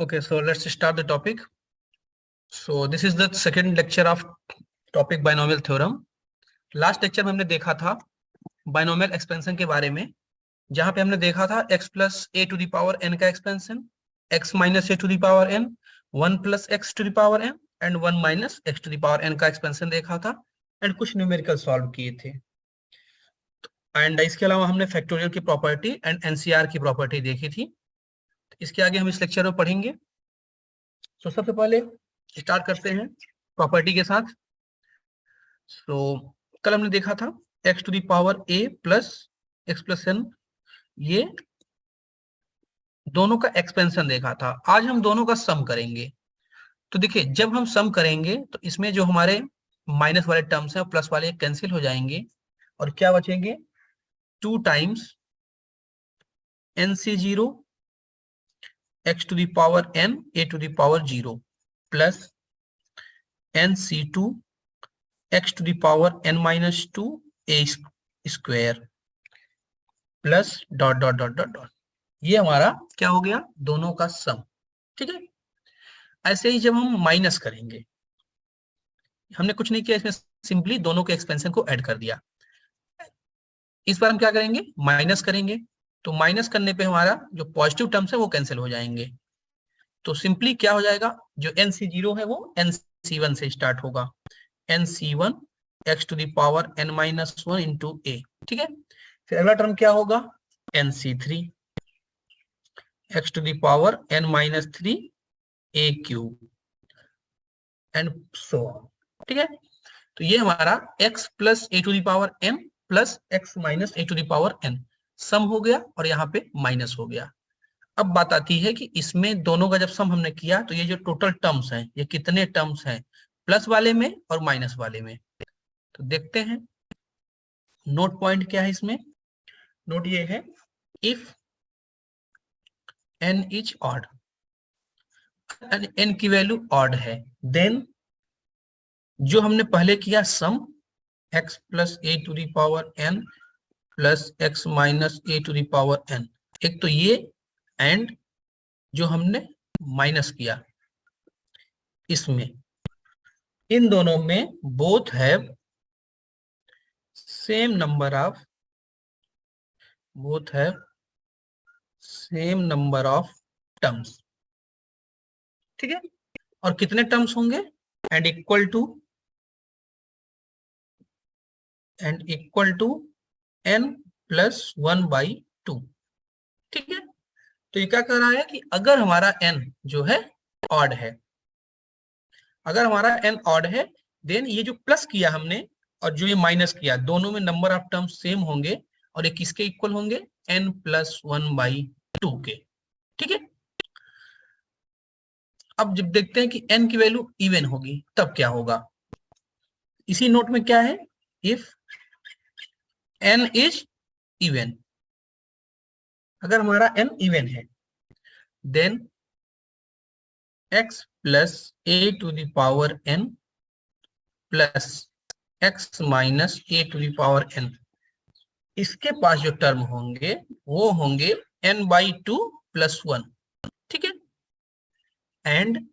Okay, so let's start the topic. So this is the second lecture of topic binomial theorem. Last lecture में हमने देखा था binomial expansion के बारे में, जहां पे हमने देखा था x plus A to the power n का expansion, x minus a to the power n, 1 plus x to the power n and 1 minus x to the power n का एक्सपेंशन देखा था एंड कुछ न्यूमेरिकल सॉल्व किए थे। And इसके अलावा हमने फैक्टोरियल की प्रॉपर्टी एंड एनसीआर की प्रॉपर्टी देखी थी। इसके आगे हम इस लेक्चर में पढ़ेंगे। तो सबसे पहले स्टार्ट करते हैं प्रॉपर्टी के साथ। तो कल हमने देखा था x to the power a plus x plus n, ये दोनों का एक्सपेंशन देखा था। आज हम दोनों का सम करेंगे। तो देखिए, जब हम सम करेंगे तो इसमें जो हमारे माइनस वाले टर्म्स हैं प्लस वाले कैंसिल हो जाएंगे और क्या बचेंगे, 2 times nc0 x to the power n a to the power 0 plus nc2 x to the power n minus 2 a square plus dot dot dot dot dot. ये हमारा क्या हो गया, दोनों का सम। ठीक है, ऐसे ही जब हम माइनस करेंगे, हमने कुछ नहीं किया, इसमें सिंपली दोनों के एक्सपेंशन को ऐड कर दिया। इस बार हम क्या करेंगे, माइनस करेंगे। तो माइनस करने पे हमारा जो पॉजिटिव टर्म्स है वो कैंसिल हो जाएंगे। तो सिंपली क्या हो जाएगा, जो nc0 है वो nc1 से स्टार्ट होगा, nc1 x to the power n minus 1 into a। ठीक है, फिर अगला टर्म क्या होगा, nc3 x to the power n minus 3 a cube and so on. ठीक है, तो ये हमारा x plus A to the power n plus x minus a to the power n sum हो गया और यहाँ पे माइनस हो गया। अब बात आती है कि इसमें दोनों का जब सम हमने किया तो ये जो टोटल टर्म्स हैं, ये कितने टर्म्स हैं, प्लस वाले में और माइनस वाले में। तो देखते हैं नोट पॉइंट क्या है इसमें। नोट ये है, if n is odd, n की वैल्यू ऑड है, देन जो हमने पहले किया sum x plus A to the power n plus x minus a to the power n, एक तो ये एंड जो हमने माइनस किया इसमें, इन दोनों में both have same number of terms. ठीक है, और कितने टर्म्स होंगे, and equal to n plus 1/2। ठीक है, तो ये क्या कर रहा है कि अगर हमारा n जो है ऑड है, अगर हमारा n ऑड है, देन ये जो प्लस किया हमने और जो ये माइनस किया, दोनों में नंबर ऑफ टर्म्स सेम होंगे और ये किसके इक्वल होंगे, n प्लस 1/2 के। ठीक है, अब जब देखते हैं कि n की वैल्यू इवन होगी तब क्या होगा, इसी नोट में क्या है, इफ n इज इवन, अगर हमारा n इवन है, then x plus A to the power n plus x minus a to the power n, इसके पास जो टर्म होंगे वो होंगे n/2 प्लस 1। ठीक है, एंड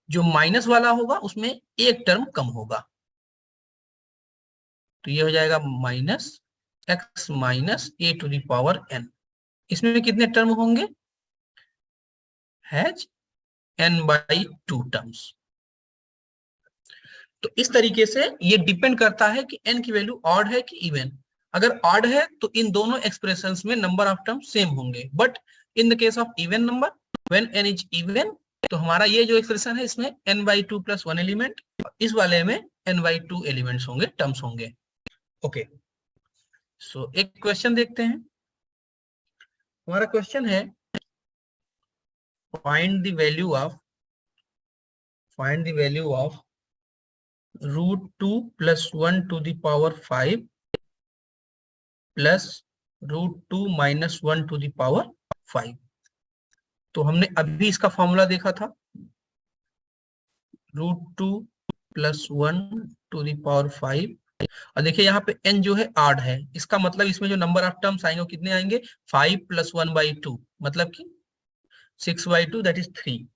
जो माइनस वाला होगा उसमें एक टर्म कम होगा, तो ये हो जाएगा minus x minus a to the power n। इसमें कितने टर्म होंगे, हैज n/2 टर्म्स। तो इस तरीके से ये डिपेंड करता है कि n की वैल्यू ऑड है कि इवन। अगर ऑड है तो इन दोनों एक्सप्रेशंस में नंबर ऑफ टर्म सेम होंगे, but in the case of even number, when n is even, तो हमारा ये जो एक्सप्रेशन है इसमें n/2 प्लस 1 एलिमेंट, इस वाले में n/2 एलिमेंट्स होंगे, टर्म्स होंगे। ओके, सो एक क्वेश्चन देखते हैं। हमारा क्वेश्चन है, find the value of √2 plus 1 to the power 5 plus √2 minus 1 to the power 5। तो हमने अभी इसका फॉर्मूला देखा था, √2 प्लस 1 टू द पावर 5, और देखिए यहाँ पे n जो है ऑड है, इसका मतलब इसमें जो नंबर ऑफ टर्म्स आएंगे वो कितने आएंगे, 5 प्लस 1/2, मतलब कि 6/2 दैट इज 3।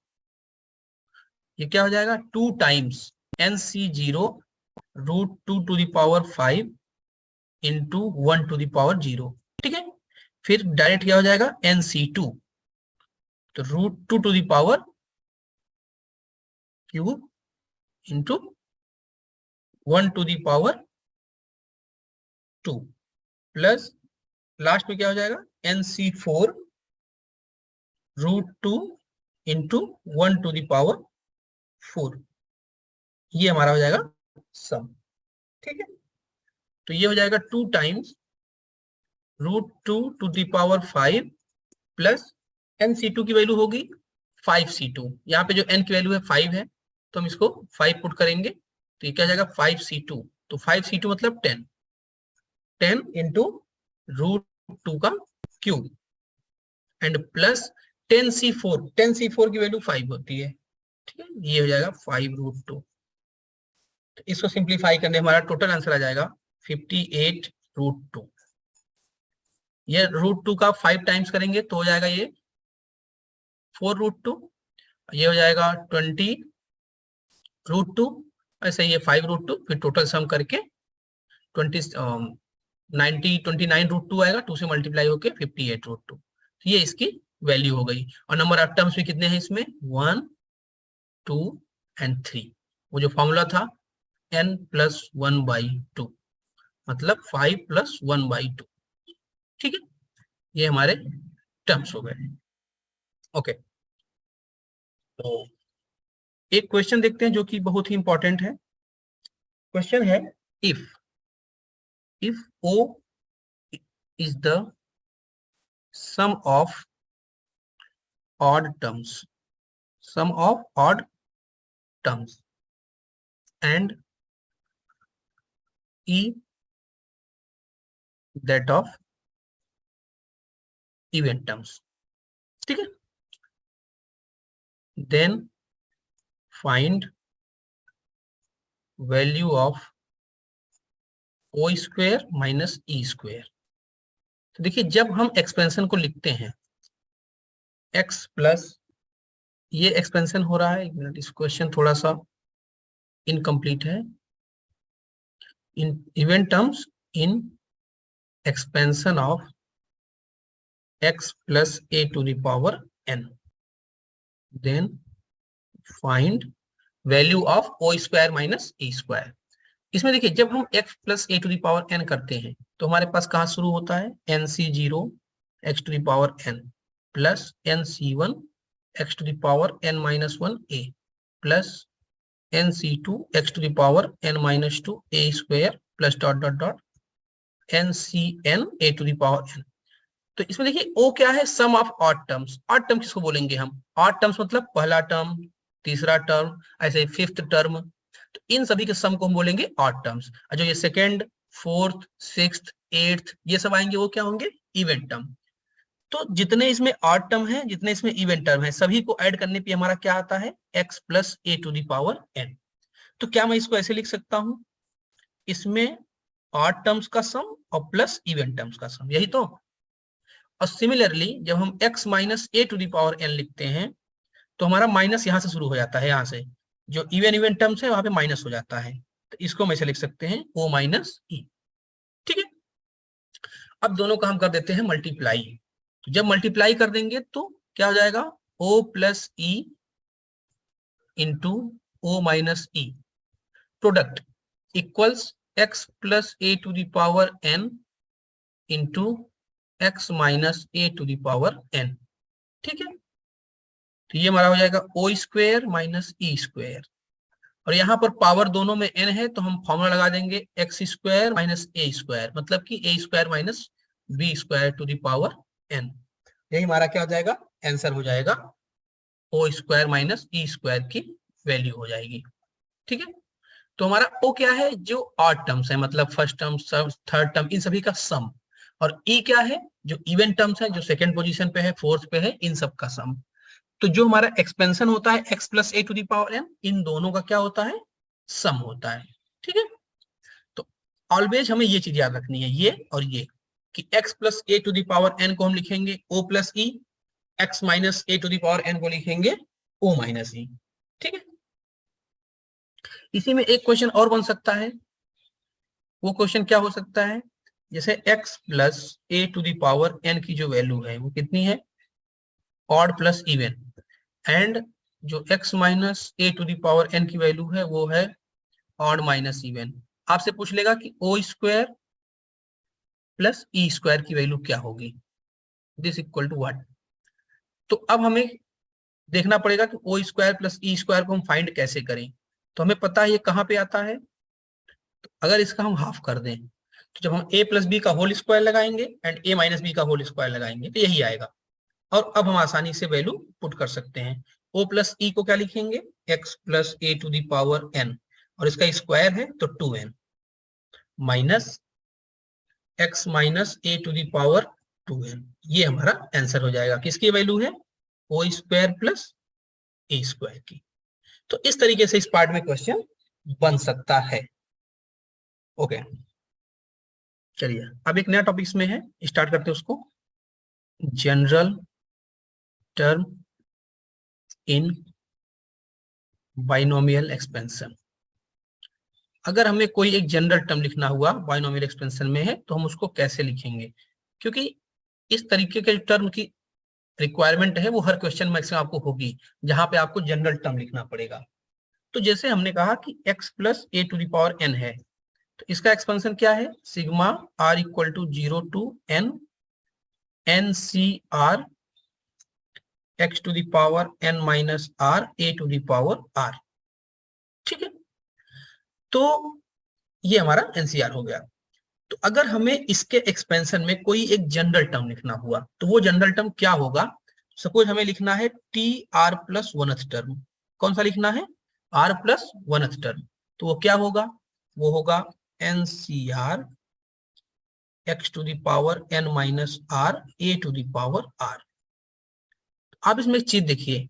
ये क्या हो जाएगा 2 टाइम्स NC0 √2⁵ इंटू 1⁻0। ठीक है, फिर डायरेक्ट क्या हो जाएगा NC2 तो √2⁵ इंटू 1⁻2 प्लस लास्ट में क्या हो जाएगा NC4 √2 इंटू 1⁻4। ये हमारा हो जाएगा सम। ठीक है, तो ये हो जाएगा 2 टाइम्स √2⁵ प्लस NC2 की वैल्यू होगी 5C2। यहाँ पे जो n की वैल्यू है 5 है तो हम इसको 5 पुट करेंगे तो ये क्या हो जाएगा 5C2। तो 5C2 मतलब 10 इंटू √2 का क्यूब एंड प्लस 10C4 की वैल्यू 5 होती है। ठीक है, ये हो जाएगा 5√2। तो इसको सिंप्लीफाई करने हमारा टोटल आंसर आ जाएगा 58√2। ये √2 का 5 टाइम्स करेंगे तो हो जाएगा ये 4√2। ये हो जाएगा 20√2, ऐसे ये 5√2, फिर टोटल सम करके 29√2 आएगा, 2 से मल्टीप्लाई होके 58√2। ये इसकी वैल्यू हो गई। और नंबर ऑफ टर्म्स में कितने हैं इसमें 1 2 एंड 3। वो जो फॉर्मूला था n+1/2 मतलब 5+1/2। ठीक है, ये हमारे टर्म्स हो गए। ओके, तो एक क्वेश्चन देखते हैं जो कि बहुत ही इंपॉर्टेंट है। क्वेश्चन है if O is the sum of odd terms and E that of even terms। ठीक है, then find value of O square minus E square। तो देखिए जब हम एक्सपेंशन को लिखते हैं x प्लस, ये एक्सपेंशन हो रहा है, एक मिनट, इस क्वेश्चन थोड़ा सा इनकम्प्लीट है। In even terms in expansion of x plus a to the power n, then find value of O square minus E square। इसमें देखिए जब हम x plus a to the power n करते हैं तो हमारे पास कहाँ शुरू होता है NC0 x to the power n plus NC1 x to the power n minus 1 a plus NC2 x to the power n minus 2 a square plus dot dot dot NCn a to the power n। तो इसमें देखिए O क्या है sum of odd terms. Odd term किसको बोलेंगे हम, odd terms मतलब पहला टर्म, तीसरा टर्म, ऐसे फिफ्थ टर्म, तो इन सभी के सम को हम बोलेंगे ऑड टर्म्स। जो ये सेकेंड, फोर्थ, सिक्स्थ, एट्थ ये सब आएंगे वो क्या होंगे इवेंट टर्म। तो जितने इसमें ऑड टर्म है, जितने इसमें इवेंट टर्म है, सभी को ऐड करने पे हमारा क्या आता है x plus a to the power n। तो क्या मैं इसको ऐसे लिख सकता हूं, इसमें ऑड टर्म्स का सम और प्लस इवेंट टर्म्स का सम, यही तो। और सिमिलरली जब हम x minus a to the power n लिखते हैं तो हमारा माइनस यहाँ से शुरू हो जाता है, यहाँ से जो इवन टर्म्स है वहां पे माइनस हो जाता है, तो इसको हम ऐसे लिख सकते हैं o माइनस e। ठीक है, अब दोनों का हम कर देते हैं मल्टीप्लाई। तो जब मल्टीप्लाई कर देंगे तो क्या हो जाएगा o plus e into o minus e product equals x plus a to the power n into x minus a to the power n। ठीक है, तो ये हमारा हो जाएगा o square minus e square, और यहाँ पर पावर दोनों में n है तो हम फॉर्मूला लगा देंगे x square minus a square मतलब कि a square minus b square to the power n। यही हमारा क्या हो जाएगा आंसर हो जाएगा, o square minus e square की वैल्यू हो जाएगी। ठीक है, तो हमारा o क्या है जो ऑड टर्म्स है मतलब फर्स्ट टर्म, थर्ड टर्म, इन सभी का सम, और e क्या है जो इवन टर्म्स है, जो सेकंड पोजीशन पे है, फोर्थ पे है, इन सब का सम। तो जो हमारा एक्सपेंशन होता है x plus a to the power n, इन दोनों का क्या होता है सम होता है। ठीक है, तो ऑलवेज हमें ये चीज याद रखनी है, ये और ये, कि x plus a to the power n को हम लिखेंगे o plus e, x minus a to the power n को लिखेंगे o माइनस ई। ठीक है, इसी में एक क्वेश्चन और बन सकता है। वो क्वेश्चन क्या हो सकता है, जैसे x plus A to the power n की जो वैल्यू है वो कितनी है, ऑड प्लस इवन, एंड जो x minus a to the power n की वैल्यू है वो है ऑड माइनस इवन। आपसे पूछ लेगा कि ओ स्क्वायर प्लस ई स्क्वायर की वैल्यू क्या होगी, दिस इक्वल टू व्हाट। तो अब हमें देखना पड़ेगा कि ओ स्क्वायर प्लस ई स्क्वायर को हम फाइंड कैसे करें। तो हमें पता है ये कहाँ पे आता है, तो अगर इसका हम हाफ कर दें तो जब हम a प्लस बी का होल स्क्वायर लगाएंगे एंड a माइनस बी का होल स्क्वायर लगाएंगे तो यही आएगा। और अब हम आसानी से वैल्यू पुट कर सकते हैं। o प्लस ई को क्या लिखेंगे, x plus A to the power n, और इसका स्क्वायर है तो 2n, minus x minus a to the power 2n। ये हमारा आंसर हो जाएगा। किसकी वैल्यू है, o square plus a square की। तो इस तरीके से इस पार्ट में क्वेश्चन बन सकता है। ओके, चलिए अब एक नया टॉपिक में है, स्टार्ट करते हैं उसको। General term in binomial expansion. अगर हमें कोई एक जनरल टर्म लिखना हुआ बाइनोमियल एक्सपेंशन में है तो हम उसको कैसे लिखेंगे, क्योंकि इस तरीके के टर्म की रिक्वायरमेंट है वो हर क्वेश्चन में आपको होगी जहां पे आपको जनरल टर्म लिखना पड़ेगा। तो जैसे हमने कहा कि x plus A to the power n है, तो इसका एक्सपेंशन क्या है, sigma r equal to 0 to n n c r x to the power n minus r a to the power r। ठीक है, तो ये हमारा NCR हो गया। तो अगर हमें इसके एक्सपेंशन में कोई एक जनरल टर्म लिखना हुआ तो वो जनरल टर्म क्या होगा। सपोज हमें लिखना है टी आर प्लस वनथ टर्म। कौन सा लिखना है, आर प्लस वनथ टर्म। तो वो क्या होगा, वो होगा NCR x to the power n minus r a to the power r। आप इसमें एक चीज देखिए,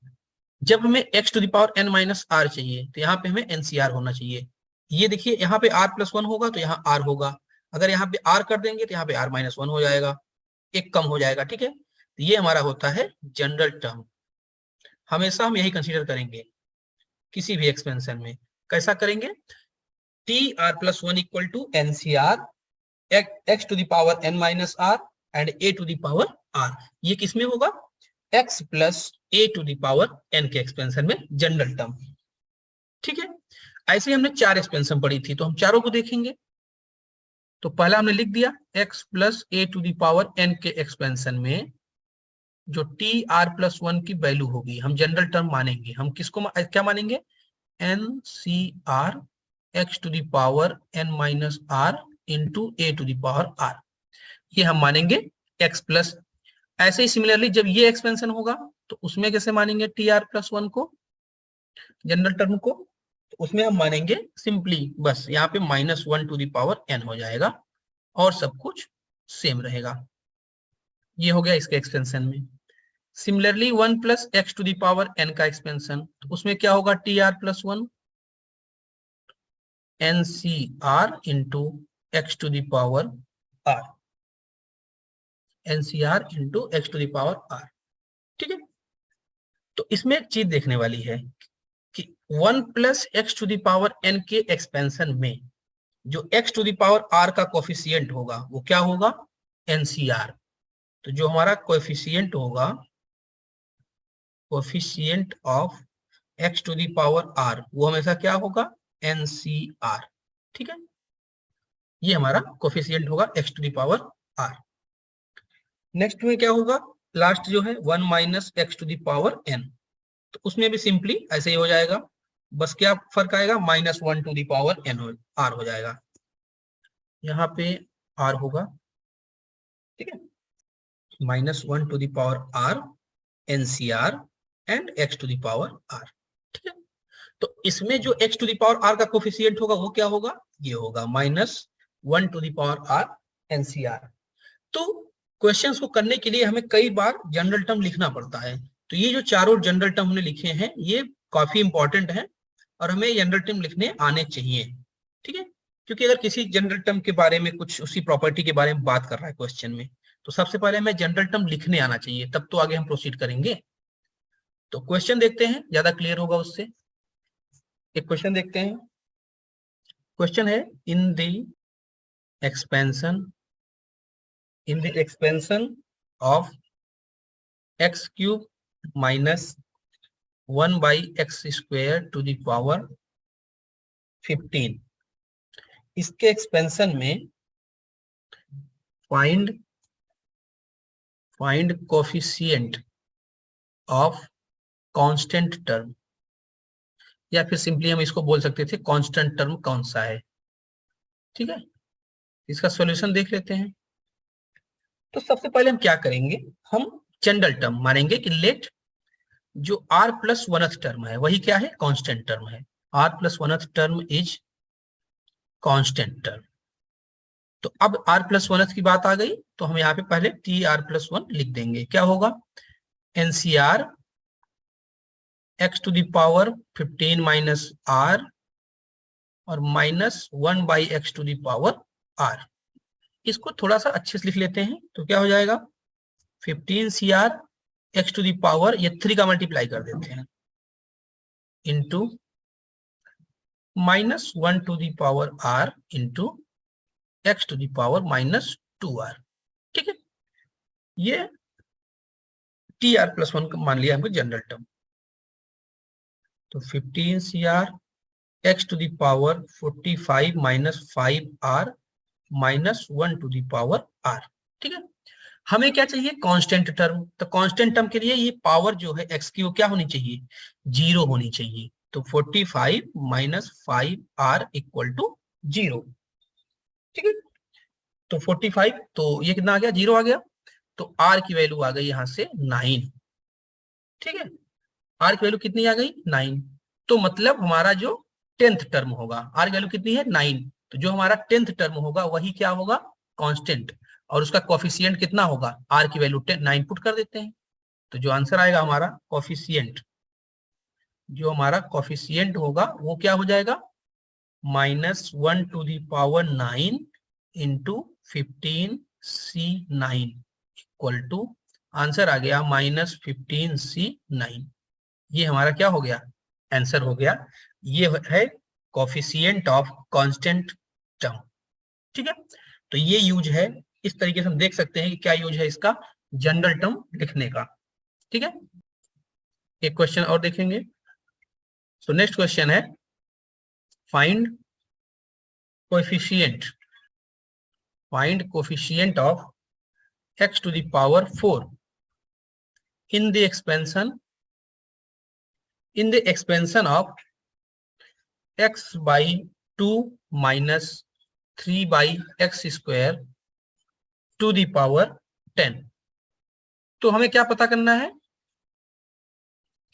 जब हमें x to the power n minus r चाहिए तो यहाँ पे हमें NCR होना चाहिए। ये देखिए यहाँ पे r प्लस 1 होगा तो यहाँ r होगा, अगर यहाँ पे r कर देंगे तो यहाँ पे r माइनस 1 हो जाएगा, एक कम हो जाएगा। ठीक है, तो ये हमारा होता है जनरल टर्म। हमेशा हम यही कंसीडर करेंगे किसी भी एक्सपेंशन में। कैसा करेंगे, T R plus 1 equal to NCR x to the power n minus r and a to the power r। ये किसमें होगा, x plus a to the power n के एक्सपेंशन में जनरल टर्म। ठीक है, ऐसे हमने 4 एक्सपेंशन पढ़ी थी तो हम चारों को देखेंगे। तो पहला हमने लिख दिया x plus A to the power n के एक्सपेंशन में जो टी आर प्लस 1 की वैल्यू होगी हम जनरल टर्म मानेंगे। हम किसको क्या मानेंगे, NCR x to the power n minus r into A to the power r, ये हम मानेंगे x प्लस। ऐसे ही सिमिलरली जब ये एक्सपेंशन होगा तो उसमें कैसे मानेंगे टी आर प्लस 1 को, जनरल टर्म को, तो उसमें हम मानेंगे सिंपली बस यहाँ पे -1 टू द पावर n हो जाएगा और सब कुछ सेम रहेगा। ये हो गया इसके एक्सपेंशन में। Similarly 1 plus x to the power n का एक्सपेंशन, तो उसमें क्या होगा T R plus 1 NCR into X to the power r, NCR into X to the power r। ठीक है, तो इसमें एक चीज देखने वाली है कि 1 plus x to the power n के एक्सपेंशन में जो x to the power r का कोफिशिएंट होगा वो क्या होगा, NCR। तो जो हमारा कोएफिशिएंट होगा, coefficient of x to the power r, वो हमेशा क्या होगा, NCR। ठीक है, ये हमारा कोएफिशिएंट होगा x to the power r। Next में क्या होगा, लास्ट जो है 1 minus x to the power n, तो उसमें भी सिंपली ऐसे ही हो जाएगा, बस क्या फर्क आएगा, -1 to the power n r हो जाएगा, यहाँ पे r होगा। ठीक है, -1 to the power r NCR and x to the power r। ठीक है, तो इसमें जो x to the power r का कोफिशिएंट होगा वो क्या होगा, ये होगा -1 to the power r NCR। तो क्वेश्चंस को करने के लिए हमें कई बार जनरल टर्म लिखना पड़ता है। तो ये जो चारों जनरल टर्म हमने लिखे हैं ये काफी इंपॉर्टेंट है और हमें जनरल टर्म लिखने आने चाहिए। ठीक है, क्योंकि अगर किसी जनरल टर्म के बारे में कुछ उसी प्रॉपर्टी के बारे में बात कर रहा है क्वेश्चन में तो सबसे पहले हमें जनरल टर्म लिखने आना चाहिए, तब तो आगे हम प्रोसीड करेंगे। तो क्वेश्चन देखते हैं, ज्यादा क्लियर होगा उससे। एक क्वेश्चन देखते हैं। क्वेश्चन है, in the expansion of X cube minus 1/x² to the power 15, इसके एक्सपेंशन में find coefficient of constant term, या फिर सिंपली हम इसको बोल सकते थे कांस्टेंट टर्म कौन सा है। ठीक है, इसका सॉल्यूशन देख लेते हैं। तो सबसे पहले हम क्या करेंगे, हम जनरल टर्म मानेंगे कि लेट जो r प्लस 1th टर्म है वही क्या है, कांस्टेंट टर्म है। r plus 1th term is constant term. तो अब r प्लस 1th की बात आ गई, तो हम यहाँ पे पहले tr+1 लिख देंगे। क्या होगा, NCR x to the power 15 minus r और minus 1/x to the power r। इसको थोड़ा सा अच्छे से लिख लेते हैं, तो क्या हो जाएगा, 15CR x to the power, ये 3 का मल्टीप्लाई कर देते हैं, into minus 1 to the power r into x to the power minus 2r। ठीक है, ये tr+1 मान लिया हमको जनरल टर्म। तो 15CR x to the power 45 minus 5r minus 1 to the power r। ठीक है, हमें क्या चाहिए, कांस्टेंट टर्म। तो कांस्टेंट टर्म के लिए ये पावर जो है x की वो क्या होनी चाहिए, 0 होनी चाहिए। तो 45 माइनस 5r इक्वल टू 0। ठीक है, तो 45, तो ये कितना आ गया, 0 आ गया। तो r की वैल्यू आ गई यहां से 9। ठीक है, r की वैल्यू कितनी आ गई, 9। तो मतलब हमारा जो 10th टर्म होगा, r की वैल्यू कितनी है, 9। तो जो हमारा 10th टर्म होगा वही क्या होगा, कांस्टेंट। और उसका कोफिशिएंट कितना होगा, r की वैल्यू 9 पुट कर देते हैं। तो जो आंसर आएगा हमारा कोफिशिएंट, जो हमारा कोफिशिएंट होगा वो क्या हो जाएगा, -1 to the power 9 into 15C9 equal to, answer आ गया -15C9। ये हमारा क्या हो गया, आंसर हो गया। ये है कोफिशिएंट ऑफ कांस्टेंट टर्म। ठीक है, तो ये यूज है, इस तरीके से हम देख सकते हैं कि क्या यूज है इसका, जनरल टर्म लिखने का। ठीक है, एक क्वेश्चन और देखेंगे। सो नेक्स्ट क्वेश्चन है, find coefficient of x to the power 4 in the expansion of x by 2 minus 3/x² to the power 10। तो हमें क्या पता करना है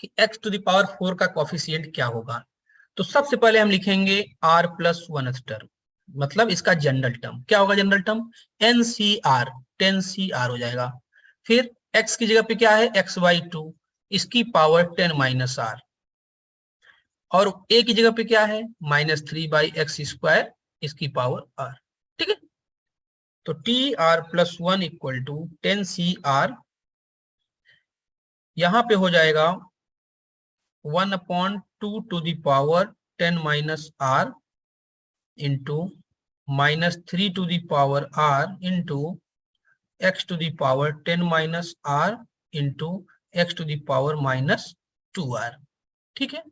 कि x to the power 4 का कोफिशिएंट क्या होगा। तो सबसे पहले हम लिखेंगे r प्लस 1th टर्म, मतलब इसका जनरल टर्म क्या होगा, जनरल टर्म NCR 10CR हो जाएगा। फिर x की जगह पे क्या है, x/2, इसकी पावर 10 माइनस r, और a की जगह पे क्या है, -3/x², इसकी पावर r। ठीक है, तो tr+1 इक्वल टू 10CR, यहां पे हो जाएगा 1/2 to the power 10 minus r into -3 to the power r into x to the power 10 minus r into x to the power -2r। ठीक है,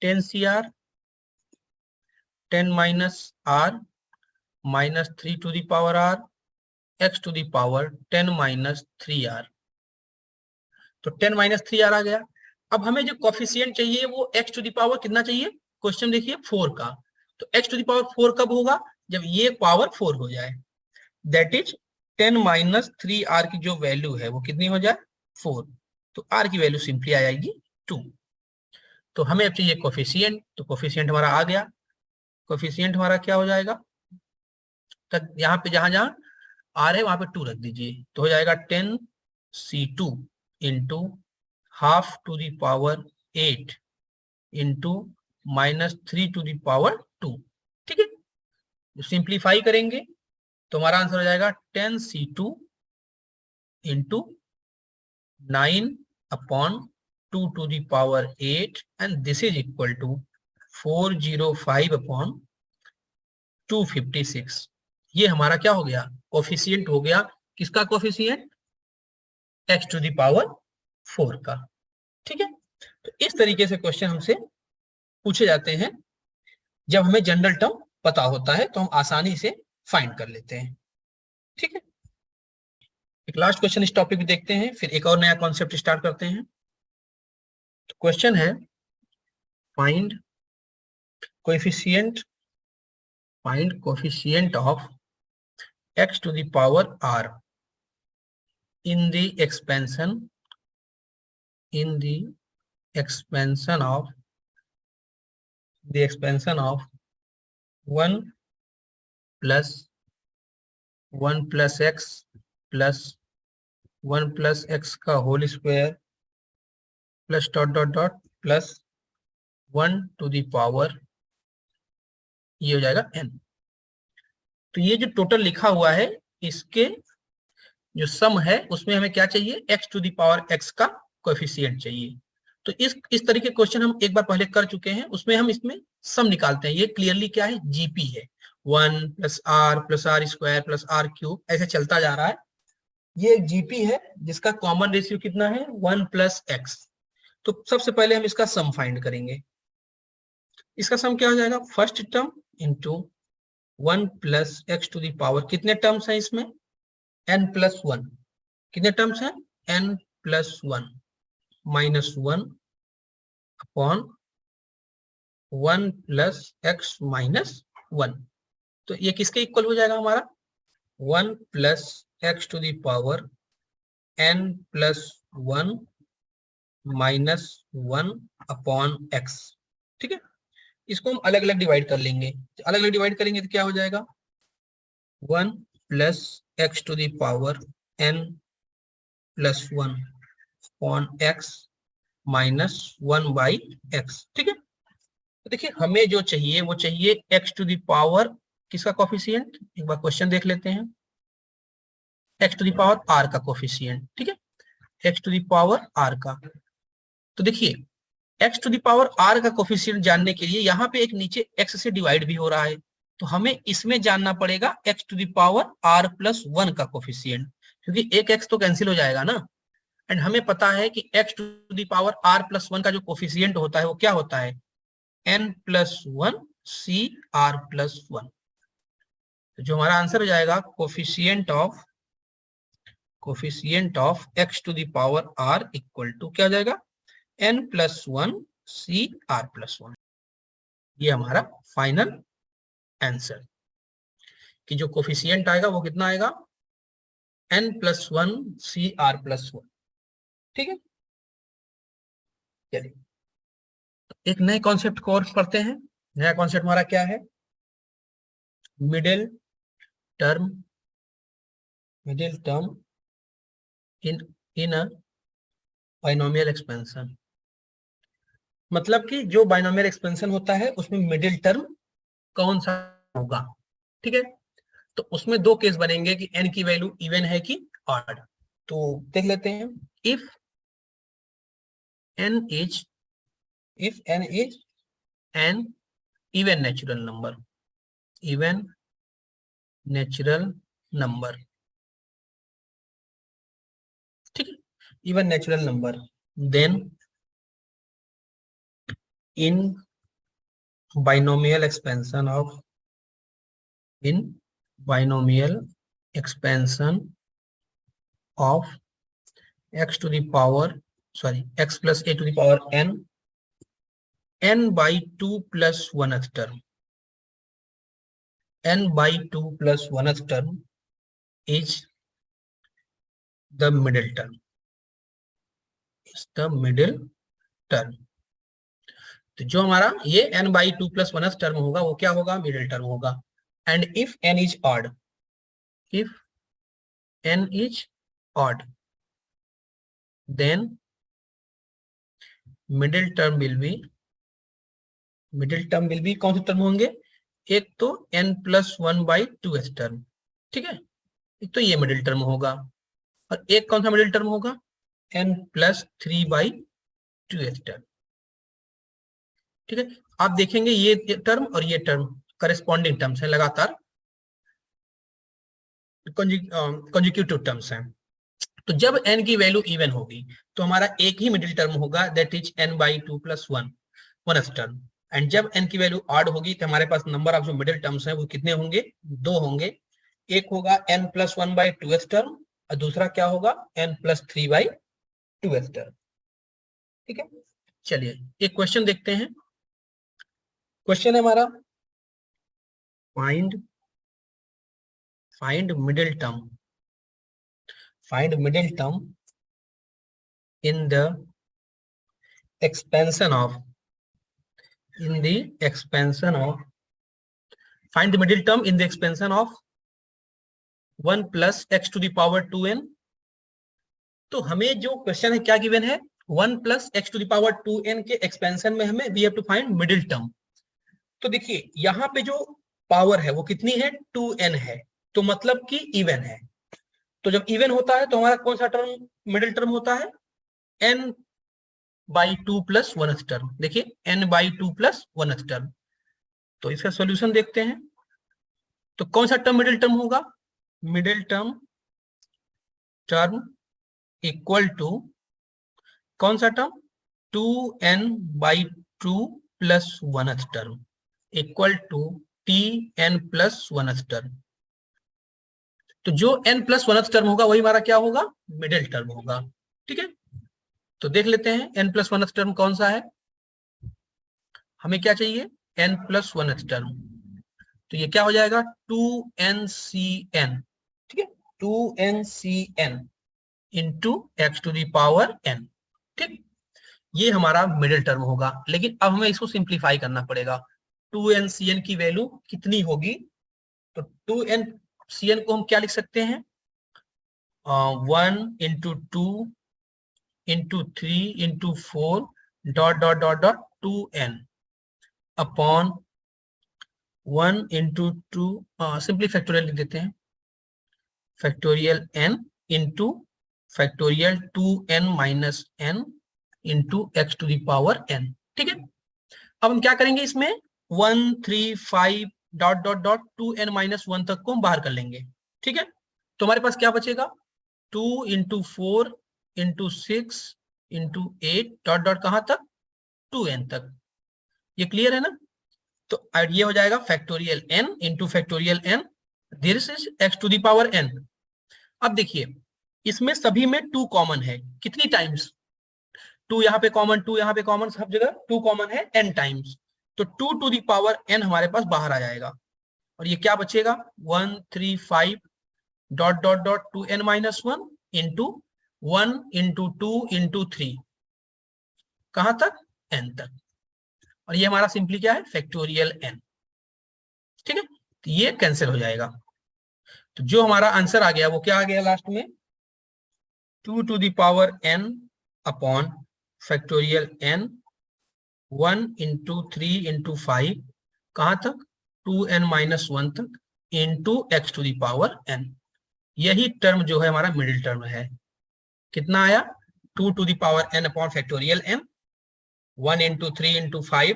10CR 10 minus r -3 to the power r x to the power 10 minus 3r। तो 10 minus 3r आ गया। अब हमें जो coefficient चाहिए वो x to the power कितना चाहिए, क्वेश्चन देखिए 4 का। तो x टू द पावर 4 कब होगा, जब ये पावर 4 हो जाए, दैट इज 10 माइनस 3r की जो वैल्यू है वो कितनी हो जाए, 4। तो r की वैल्यू सिंपली आ जाएगी 2। तो हमें अब चाहिए कोफिशिएंट, तो कोफिशिएंट हमारा आ गया। कोफिशिएंट हमारा क्या हो जाएगा, तक यहाँ पे जहां जहां r है वहां पे 2 रख दीजिए, तो हो जाएगा 10C2 into half to the power 8 into -3 to the power 2। ठीक है, सिंप्लीफाई करेंगे तो हमारा आंसर हो जाएगा 10c2 into 9/2 to the power 8 and this is equal to 405/256। ये हमारा क्या हो गया, कोफिशिएंट हो गया। किसका coefficient? x to the power 4 का। ठीक है, तो इस तरीके से क्वेश्चन हमसे पूछे जाते हैं। जब हमें जनरल टर्म पता होता है तो हम आसानी से फाइंड कर लेते हैं। ठीक है, एक लास्ट क्वेश्चन इस टॉपिक पे देखते हैं, फिर एक और नया कॉन्सेप्ट स्टार्ट करते हैं। तो क्वेश्चन है find coefficient of x to the power r in the expansion of 1 plus x plus 1 plus x का whole square plus dot plus 1 to the power, ये हो जाएगा n। तो ये जो टोटल लिखा हुआ है इसके जो सम है उसमें हमें क्या चाहिए, x to the power x का कोएफिशिएंट चाहिए। तो इस तरीके के क्वेश्चन हम एक बार पहले कर चुके हैं, उसमें हम इसमें सम निकालते हैं। ये क्लियरली क्या है, जीपी है, 1 plus R square plus R cube ऐसे चलता जा रहा है। ये जीपी है जिसका कॉमन रेशियो कितना है, 1 प्लस एक्स। तो सबसे पहले हम इसका सम फाइंड करेंगे। इसका सम क्या हो जाएगा, first term into 1 plus x to the power, कितने टर्म्स हैं इसमें, n प्लस 1, कितने टर्म्स हैं, n plus 1 minus 1 upon 1 plus X minus 1। तो ये किसके इक्वल हो जाएगा हमारा, 1 plus x to the power n plus 1 minus 1 upon x। ठीक है, इसको हम अलग अलग डिवाइड कर लेंगे। अलग अलग डिवाइड करेंगे तो क्या हो जाएगा, 1 plus x to the power n plus 1 upon x minus 1 by x। ठीक है, तो देखिए हमें जो चाहिए वो चाहिए x टू दी पावर किसका कोफिशिएंट, एक बार क्वेश्चन देख लेते हैं, x to the power r का कोफिशिएंट। ठीक है, x to the power r का। तो देखिए x to the power r का कोफिशिएंट जानने के लिए यहाँ पे एक नीचे x से डिवाइड भी हो रहा है, तो हमें इसमें जानना पड़ेगा x to the power r plus 1 का कोफिशिएंट, क्योंकि एक x तो कैंसिल हो जाएगा ना। एंड हमें पता है कि x to the power r plus 1 का जो कोफिशिएंट होता है वो क्या होता है, n plus 1 c r plus 1। तो जो हमारा आंसर हो जाएगा coefficient of x to the power r equal to क्या हो जाएगा, n plus 1 c r plus 1। ये हमारा फाइनल आंसर कि जो कोफिशिएंट आएगा वो कितना आएगा, n plus 1 c r plus 1। ठीक है, चलिए एक नए कॉन्सेप्ट को और पढ़ते हैं। नया कॉन्सेप्ट हमारा क्या है, middle term in a binomial expansion. मतलब कि जो बाइनोमियल एक्सपेंशन होता है उसमें मिडिल टर्म कौन सा होगा। ठीक है, तो उसमें दो केस बनेंगे कि n की वैल्यू इवन है कि ऑड। तो देख लेते हैं, if n is an even natural number, ठीक है, even natural number, then in binomial expansion of x to the power, x plus a to the power n by 2 plus 1th term, n by 2 plus 1th term is the middle term, तो जो हमारा ये n by 2 plus 1th term होगा वो क्या होगा, middle term होगा। And if n is odd, then middle term will B कौन से टर्म होंगे, एक तो n plus 1 by 2th term, ठीक है, एक तो ये मिडिल टर्म होगा और एक कौन सा मिडिल टर्म होगा, n+3/2h टर्म। ठीक है, आप देखेंगे ये टर्म और ये टर्म करेस्पॉन्डिंग टर्म्स है, लगातार कंजिक्यूटिव टर्म्स हैं। तो जब n की वैल्यू इवन होगी तो हमारा एक ही मिडिल टर्म होगा, that is n/2 + 1 1th term. And जब n की वैल्यू ऑड होगी तो हमारे पास नंबर ऑफ जो मिडिल टर्म्स हैं वो कितने होंगे, दो होंगे। एक होगा n+1/2th टर्म और दूसरा क्या होगा, n+3/2th टर्म। ठीक है, चलिए एक क्वेश्चन देखते हैं। क्वेश्चन है हमारा, find middle term in the expansion of find the middle term in the expansion of 1 + x⁴n। तो हमें जो क्वेश्चन है क्या गिवन है, 1 + x⁴n के एक्सपेंशन में हमें we have to find middle term. तो देखिए यहाँ पे जो पावर है वो कितनी है, 2n है, तो मतलब कि इवन है। तो जब इवन होता है तो हमारा कौन सा टर्म मिडिल टर्म होता है, n/2 + 1th टर्म। देखिए n/2 + 1th टर्म। तो इसका सॉल्यूशन देखते हैं। तो कौन सा टर्म मिडिल टर्म होगा, मिडिल टर्म इक्वल टू कौन सा term, 2n/2 + 1th term equal to tn + 1th term. तो जो n + 1th टर्म होगा वही हमारा क्या होगा, मिडिल टर्म होगा। ठीक है, तो देख लेते हैं n + 1th टर्म कौन सा है। हमें क्या चाहिए, n + 1th टर्म। तो ये क्या हो जाएगा, 2ncn। ठीक है, 2ncn इंटू x⁴n। ठीक, ये हमारा मिडिल टर्म होगा। लेकिन अब हमें इसको सिंप्लीफाई करना पड़ेगा। 2ncn की वैल्यू कितनी होगी, तो 2ncn को हम क्या लिख सकते हैं, 1 × 2 × 3 × 4 ... 2n अपॉन 1 × 2 सिंपली फैक्टोरियल लिख देते हैं, factorial n into factorial 2n - n into x⁴n। ठीक है, अब हम क्या करेंगे, इसमें 1 3 5 ... 2n - 1 तक को हम बाहर कर लेंगे। ठीक है, तो हमारे पास क्या बचेगा, 2 × 4 × 6 × 8 ... कहां तक, 2n तक। ये क्लियर है ना। तो ये हो जाएगा factorial n into factorial n, this is x⁴n। अब देखिए इसमें सभी में 2 कॉमन है, कितनी टाइम्स, 2 यहाँ पे कॉमन, 2 यहाँ पे कॉमन, सब जगह 2 कॉमन है n टाइम्स। तो 2n हमारे पास बाहर आ जाएगा और ये क्या बचेगा, 1 3 5 ... 2n - 1 इंटू 1 × 2 × 3 कहां तक, n तक। और ये हमारा सिंपली क्या है, फैक्टोरियल n। ठीक है, तो ये कैंसिल हो जाएगा। तो जो हमारा आंसर आ गया वो क्या आ गया लास्ट में, 2n अपॉन फैक्टोरियल n 1 × 3 × 5 कहां तक, 2n - 1 तक इंटू x⁴n। यही टर्म जो है हमारा मिडिल टर्म है। कितना आया, 2n upon factorial n 1 × 3 × 5 ...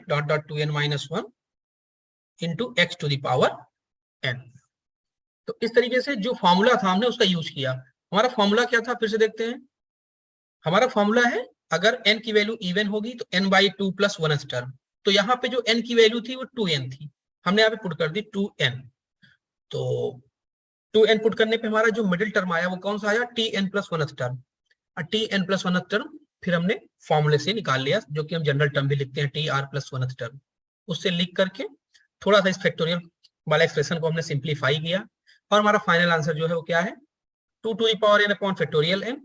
2n - 1 into x⁴n। तो इस तरीके से जो फॉर्मूला था हमने उसका यूज किया। हमारा फॉर्मूला क्या था, फिर से देखते हैं। हमारा फॉर्मूला है, अगर n की वैल्यू इवन होगी तो n/2 + 1th टर्म। तो यहाँ पे जो n की वैल्यू थी वो 2n थी, हमने यहाँ पे पुट कर दी 2n। तो 2n पुट करने पे हमारा जो मिडिल टर्म आया वो कौन सा आया, tn + 1th टर्म। और tn + 1th टर्म फिर हमने फॉर्मूले से निकाल लिया, जो कि हम जनरल टर्म भी लिखते हैं, tr + 1th टर्म। उससे लिख करके थोड़ा सा इस फैक्टोरियल वाला एक्सप्रेशन को हमने सिंप्लीफाई किया और हमारा फाइनल आंसर जो है वो क्या है, 2n upon factorial n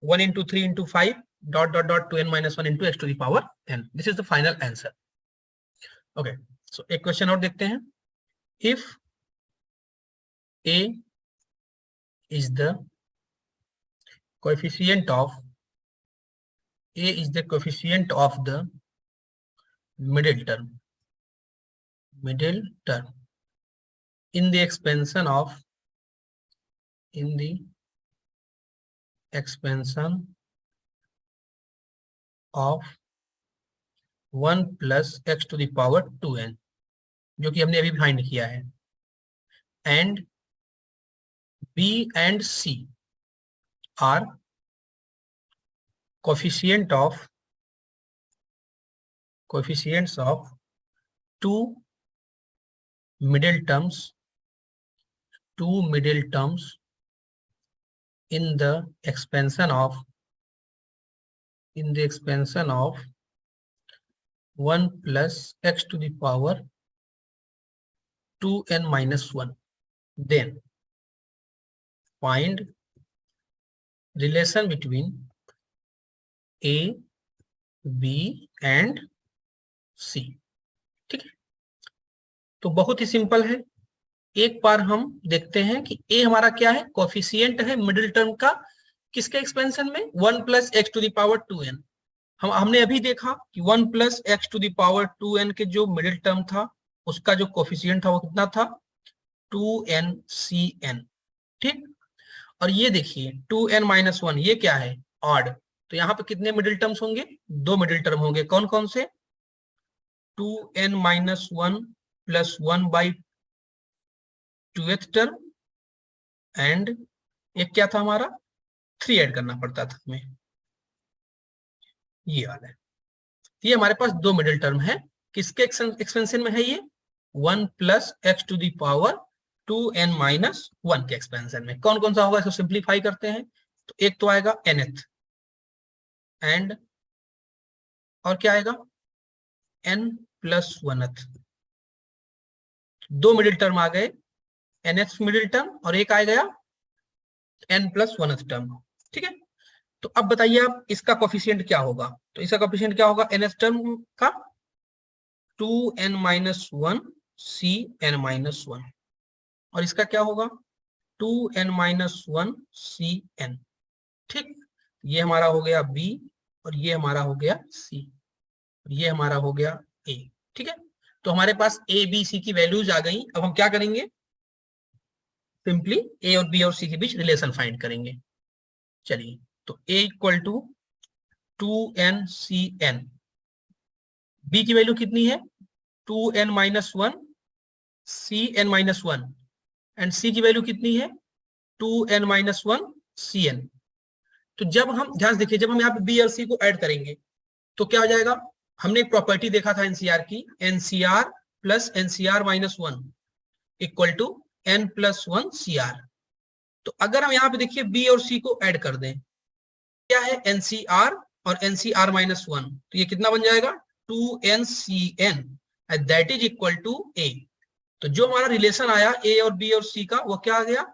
1 × 3 × 5 ... 2n - 1 into x⁴n। This is the final answer. Okay, so एक क्वेश्चन और देखते हैं। If a is the coefficient of the middle term in the expansion of in the expansion of 1 plus x to the power 2n, जो कि हमने अभी find किया है, and b and c are coefficients of two middle terms in the expansion of 1 plus x to the power 2n minus 1. Then find relation between a, b and c. ठीक है, तो बहुत ही सिंपल है। एक बार हम देखते हैं कि a हमारा क्या है, कोफिशिएंट है मिडिल टर्म का, किसके एक्सपेंशन में, 1 plus x to the power 2n। हमने अभी देखा कि 1 plus x to the power 2n के जो मिडिल टर्म था उसका जो कोफिशिएंट था वो कितना था, 2n/cn। ठीक, और ये देखिए 2n माइनस 1 ये क्या है, ऑड। तो यहाँ पे कितने मिडिल टर्म्स होंगे, 2 मिडिल टर्म होंगे। कौन कौन से, 2n minus 1 plus 1/2th term, and एक क्या था हमारा, 3 ऐड करना पड़ता था हमें, ये वाला है। ये हमारे पास 2 मिडिल टर्म है, किसके एक्सपेंशन में है ये, 1 plus x to the power 2n minus 1 के एक्सपेंशन में। कौन कौन सा होगा, इसको सिंप्लीफाई करते हैं। तो एक तो आएगा nth, एंड और क्या आएगा, n plus 1th। 2 middle term आ गए, nth मिडिल टर्म, और एक आ गया n प्लस 1th टर्म। ठीक है, तो अब बताइए आप इसका कोफिशिएंट क्या होगा। तो इसका कोफिशिएंट क्या होगा, nth टर्म का 2n माइनस 1 cn माइनस 1, और इसका क्या होगा 2n माइनस 1 cn। ठीक, ये हमारा हो गया b, और ये हमारा हो गया c, और ये हमारा हो गया a। ठीक है, तो हमारे पास a b c की वैल्यूज आ गई। अब हम क्या करेंगे, सिंपली a और b और c के बीच रिलेशन फाइंड करेंगे। चलिए, तो a equal to 2n/cn, b की वैल्यू कितनी है 2n minus 1 cn minus 1, and c की वैल्यू कितनी है 2n माइनस 1 cn। तो जब हम ध्यान से देखिए, जब हम यहाँ पे b और c को ऐड करेंगे तो क्या हो जाएगा, हमने एक प्रॉपर्टी देखा था एनसीआर की, NCR plus NCR minus 1 equal to n plus 1 cr। तो अगर हम यहाँ पे देखिए b और c को ऐड कर दें, क्या है NCR और NCR माइनस 1, तो ये कितना बन जाएगा 2nCn, that is equal to a। तो जो हमारा रिलेशन आया a और b और c का, वो क्या आ गया,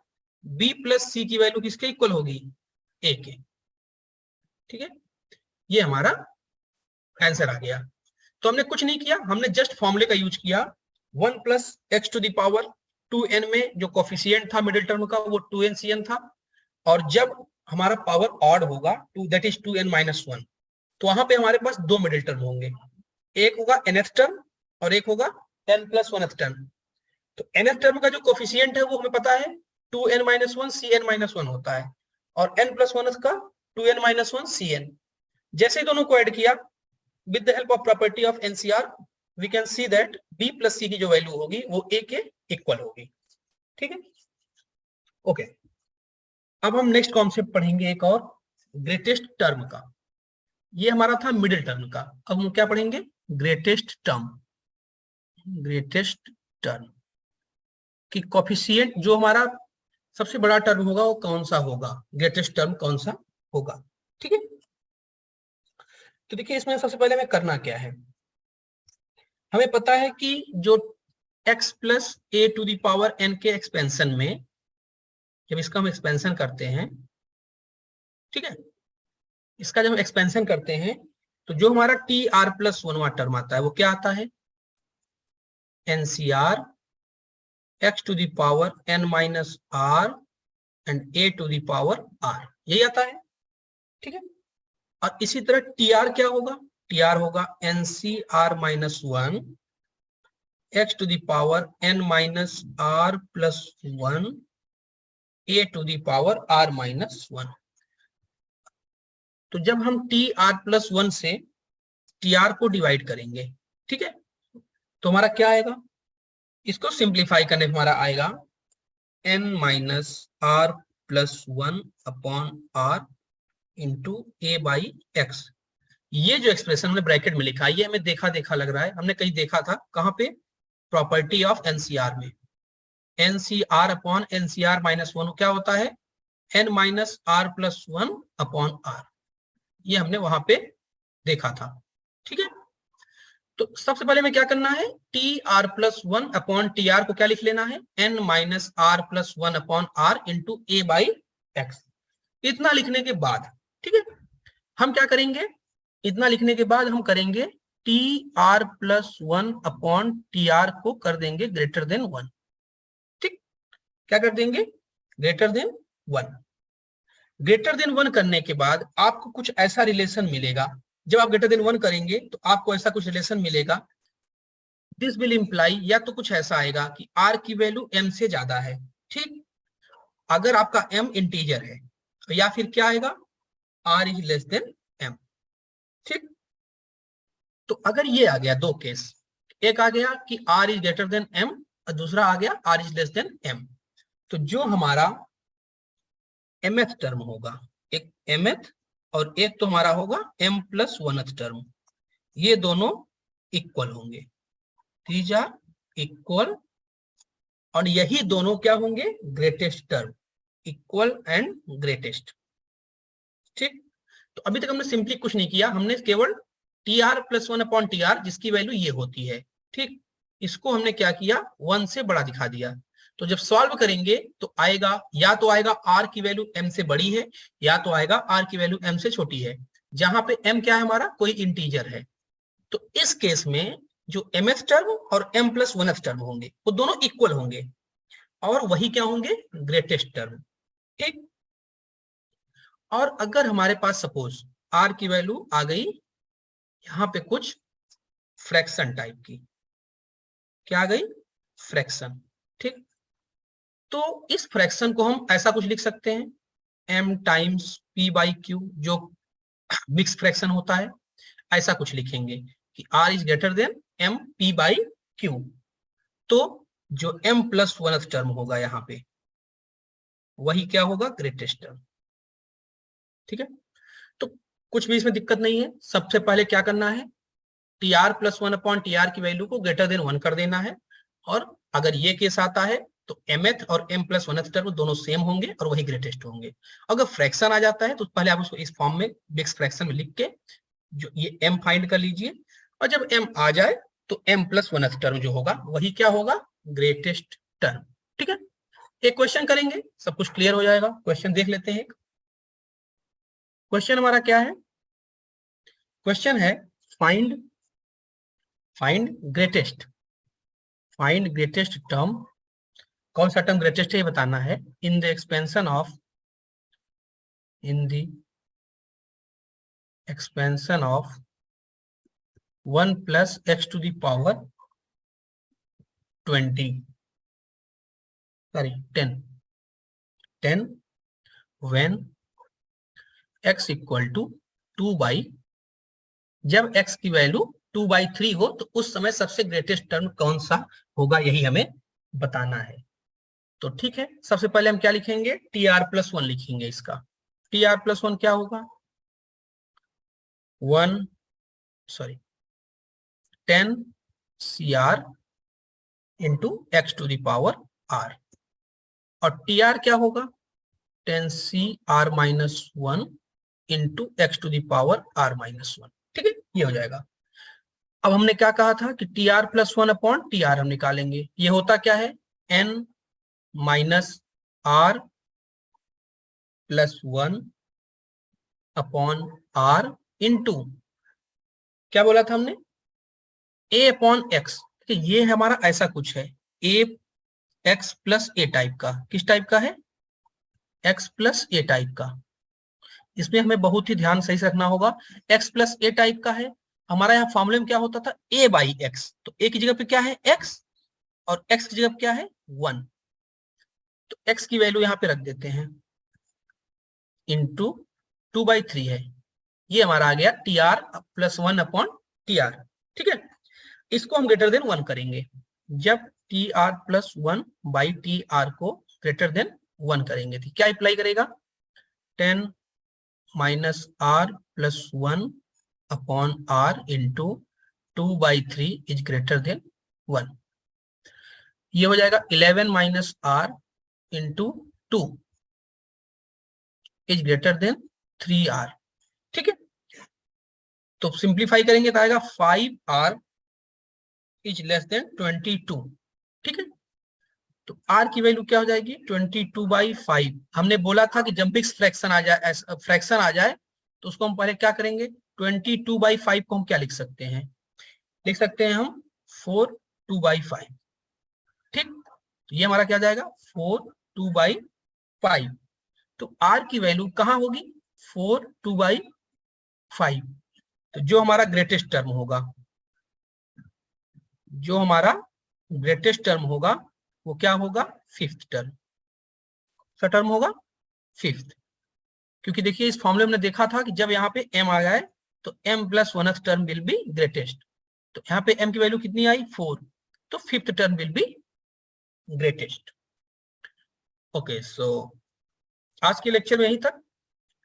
b प्लस c की वैल्यू किसके इक्वल होगी, a के। ठीक है, ये हमारा आंसर आ गया। तो हमने कुछ नहीं किया, हमने जस्ट फॉर्मूले का यूज किया। 1 plus x to the power 2n में जो कोफिशिएंट था मिडिल टर्म का वो 2nCn था, और जब हमारा पावर ऑड होगा दैट इज 2n माइनस 1, तो वहां पे हमारे पास 2 मिडिल टर्म होंगे, एक होगा nth टर्म और एक होगा n प्लस 1th टर्म। तो nth टर्म का जो कोफिशिएंट है वो हमें पता है 2n माइनस 1 cn माइनस 1 होता है, और n प्लस 1th का 2n माइनस 1 cn। जैसे ही दोनों को ऐड किया with the help of property of NCR, we can see that b plus c की जो वैल्यू होगी वो a के इक्वल होगी। ठीक है, ओके। अब हम नेक्स्ट कॉन्सेप्ट पढ़ेंगे एक और, ग्रेटेस्ट टर्म का। ये हमारा था मिडिल टर्म का, अब हम क्या पढ़ेंगे, ग्रेटेस्ट टर्म। ग्रेटेस्ट टर्म की कोफिशिएंट जो हमारा सबसे बड़ा टर्म होगा वो कौन सा होगा, ग्रेटेस्ट टर्म कौन सा होगा। ठीक है, तो देखिए इसमें सबसे पहले हमें करना क्या है, हमें पता है कि जो x plus a to the power n के एक्सपेंशन में, जब इसका हम एक्सपेंशन करते हैं, ठीक है, इसका जब हम एक्सपेंशन करते हैं तो जो हमारा टी आर प्लस 1 टर्म आता है वो क्या आता है, NCR X to the power n minus R and a to the power r, यही आता है। ठीक है, और इसी तरह टी आर क्या होगा, टी आर होगा NCR minus 1 X to the power n minus R plus 1 a to the power r minus 1। तो जब हम टी आर प्लस 1 से टी आर को डिवाइड करेंगे, ठीक है, तो हमारा क्या आएगा, इसको सिंप्लीफाई करने पर हमारा आएगा n minus R plus 1 upon R into A by X. ये जो एक्सप्रेशन हमने ब्रैकेट में लिखा है ये हमें देखा देखा लग रहा है, हमने कहीं देखा था, कहां पे, प्रॉपर्टी ऑफ एनसीआर में। एनसीआर अपॉन एनसीआर माइनस 1 क्या होता है, N minus R plus 1 upon R, ये हमने वहां पे देखा था, ठीक है। तो सबसे पहले में क्या करना है, T R plus 1 upon T R को क्या लिख लेना है, N minus R plus 1 upon R into A by X. इतना लिखने के बाद, ठीक है, हम क्या करेंगे, इतना लिखने के बाद हम करेंगे T R plus 1 upon T R को कर देंगे ग्रेटर देन 1, ठीक, क्या कर देंगे, ग्रेटर देन 1। ग्रेटर देन 1 करने के बाद आपको कुछ ऐसा रिलेशन मिलेगा, जब आप ग्रेटर देन 1 करेंगे तो आपको ऐसा कुछ रिलेशन मिलेगा, दिस विल इंप्लाई, या तो कुछ ऐसा आएगा कि r की वैल्यू m से ज्यादा है, ठीक, अगर आपका m इंटीजर है, तो या फिर क्या आएगा, r is less than m, ठीक। तो अगर ये आ गया, दो केस, एक आ गया कि r is greater than m और दूसरा आ गया r is less than m, तो जो हमारा mth टर्म होगा, एक mth और एक तो हमारा होगा m प्लस 1th टर्म, ये दोनों इक्वल होंगे, दीज आर इक्वल, और यही दोनों क्या होंगे, greatest term, equal and greatest, ठीक। तो अभी तक हमने सिंपली कुछ नहीं किया, हमने केवल T R plus 1 upon T are जिसकी वैल्यू ये होती है, ठीक, इसको हमने क्या किया, 1 से बड़ा दिखा दिया। तो जब सॉल्व करेंगे तो आएगा, या तो आएगा r की वैल्यू m से बड़ी है, या तो आएगा r की वैल्यू m से छोटी है, जहां पे m क्या है, हमारा कोई इंटीजर है। तो इस केस में जो mth टर्म और m प्लस 1th टर्म होंगे वो दोनों इक्वल होंगे, और वही क्या होंगे, ग्रेटेस्ट टर्म, ठीक। और अगर हमारे पास सपोज r की वैल्यू आ गई यहां पे कुछ फ्रैक्शन टाइप की, क्या आ गई, फ्रैक्शन, ठीक, तो इस फ्रैक्शन को हम ऐसा कुछ लिख सकते हैं m times p by Q, जो मिक्स फ्रैक्शन होता है, ऐसा कुछ लिखेंगे कि r is greater than m p by Q. तो जो m प्लस 1th टर्म होगा यहाँ पे वही क्या होगा, ग्रेटेस्ट टर्म, ठीक है। तो कुछ भी इसमें दिक्कत नहीं है, सबसे पहले क्या करना है, T R plus 1 upon T are की वैल्यू को ग्रेटर देन 1 कर देना है, और अगर ये केस आता है तो mth और m प्लस 1th टर्म दोनों सेम होंगे और वही ग्रेटेस्ट होंगे। अगर फ्रैक्शन आ जाता है तो पहले आप उसको इस फॉर्म में मिक्स फ्रैक्शन में लिख के जो ये m फाइंड कर लीजिए, और जब m आ जाए तो m प्लस 1th टर्म जो होगा वही क्या होगा, ग्रेटेस्ट टर्म, ठीक है। एक क्वेश्चन करेंगे, सब कुछ क्लियर हो जाएगा। क्वेश्चन देख लेते हैं, क्वेश्चन हमारा क्या है, क्वेश्चन है find greatest, find greatest term, कौन सा टर्म ग्रेटेस्ट है ये बताना है, in the expansion of, in the expansion of 1 plus x to the power 20, sorry 10 when x equal to 2 by, जब x की वैल्यू 2/3 हो तो उस समय सबसे ग्रेटेस्ट टर्म कौन सा होगा, यही हमें बताना है। तो ठीक है, सबसे पहले हम क्या लिखेंगे, टी आर प्लस 1 लिखेंगे, इसका टी आर प्लस 1 क्या होगा, 10 CR into X to the power r, और टी आर क्या होगा, 10 CR minus 1 into X to the power r minus 1, ठीक है, ये हो जाएगा। अब हमने क्या कहा था कि T R plus 1 upon T are हम निकालेंगे, ये होता क्या है, n minus r plus 1 upon r into, क्या बोला था हमने, a अपॉन एक्स, ये हमारा ऐसा कुछ है, a x plus A type का, किस टाइप का है, x प्लस ए टाइप का। इसमें हमें बहुत ही ध्यान सही से रखना होगा, x प्लस ए टाइप का है, हमारा यहाँ फॉर्मूले में क्या होता था, a बाई एक्स, तो a की जगह पे क्या है x, और x की जगह पे क्या है 1, तो x की वैल्यू यहाँ पे रख देते हैं, इंटू 2/3 है, ये हमारा आ गया TR+1 अपॉन TR। ठीक है, इसको हम ग्रेटर देन 1 करेंगे। जब TR+1 बाई TR को ग्रेटर देन 1 करेंगे तो क्या अप्लाई करेगा, 10 minus R+1 upon R into 2/3 is greater than 1। ये हो जाएगा 11 minus R into 2 is greater than 3R। ठीक है, तो सिंप्लीफाई करेंगे तो आएगा 5R इज लेस देन 22। ठीक है, तो R की वैल्यू क्या हो जाएगी, 22/5। हमने बोला था कि जब भी फ्रैक्शन आ जाए तो उसको हम पहले क्या करेंगे, 22/5 को हम क्या लिख सकते हैं, लिख सकते हैं हम 4/2/5। ठीक, तो ये हमारा क्या जाएगा 4/2/5। तो R की वैल्यू कहां होगी, 4/2/5। तो जो हमारा ग्रेटेस्ट टर्म होगा, जो हमारा ग्रेटेस्ट टर्म होगा वो क्या होगा, फिफ्थ टर्म। क्या टर्म होगा, फिफ्थ। क्योंकि देखिए इस फॉर्मूले में देखा था कि जब यहाँ पे m आ जाए तो m+1th term will be greatest. तो यहाँ पे m की वैल्यू कितनी आई, 4, तो fifth term will be greatest. Okay, so आज के लेक्चर में यहीं तक।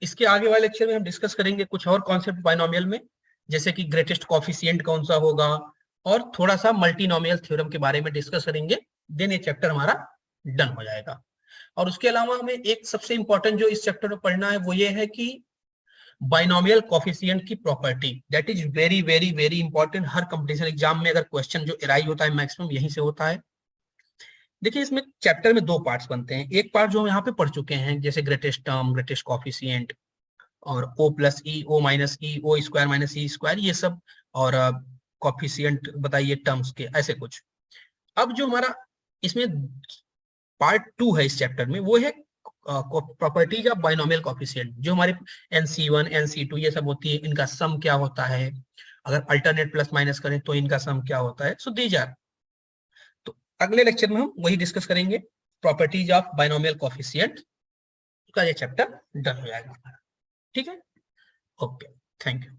इसके आगे वाले लेक्चर में हम डिस्कस करेंगे कुछ और कॉन्सेप्ट बाइनोमियल में, जैसे कि ग्रेटेस्ट कोएफिशिएंट कौन सा होगा, और थोड़ा सा मल्टीनोमियल थ्योरम के बारे में डिस्कस करेंगे। देन ये चैप्टर हमारा डन हो जाएगा। और उसके अलावा हमें एक सबसे इंपॉर्टेंट जो इस चैप्टर में पढ़ना है वो ये है कि बाइनोमियल कोएफिशिएंट की property, that is very very very important. Her competition exam में अगर क्वेश्चन जो एराइज होता है मैक्सिमम यहीं से होता है। देखिए इसमें चैप्टर में दो पार्ट्स बनते हैं। एक पार्ट जो हम यहाँ पे पढ़ चुके हैं, जैसे ग्रेटेस्ट टर्म, ग्रेटेस्ट कोएफिशिएंट, और O+E, O-E, O²-E², ये सब, और कोएफिशिएंट बताइए टर्म्स के, ऐसे कुछ। अब जो हमारा इसमें पार्ट 2 है इस चैप्टर में, वो है प्रॉपर्टीज ऑफ बाइनोमियल कोएफिशिएंट। जो हमारे NC1, NC2 ये सब होती है, इनका सम क्या होता है, अगर अल्टरनेट प्लस माइनस करें तो इनका सम क्या होता है। सो दीज आर, तो अगले लेक्चर में हम वही डिस्कस करेंगे, प्रॉपर्टीज ऑफ बाइनोमियल कोएफिशिएंट का ये चैप्टर डन हो जाएगा। ठीक है, ओके, थैंक यू।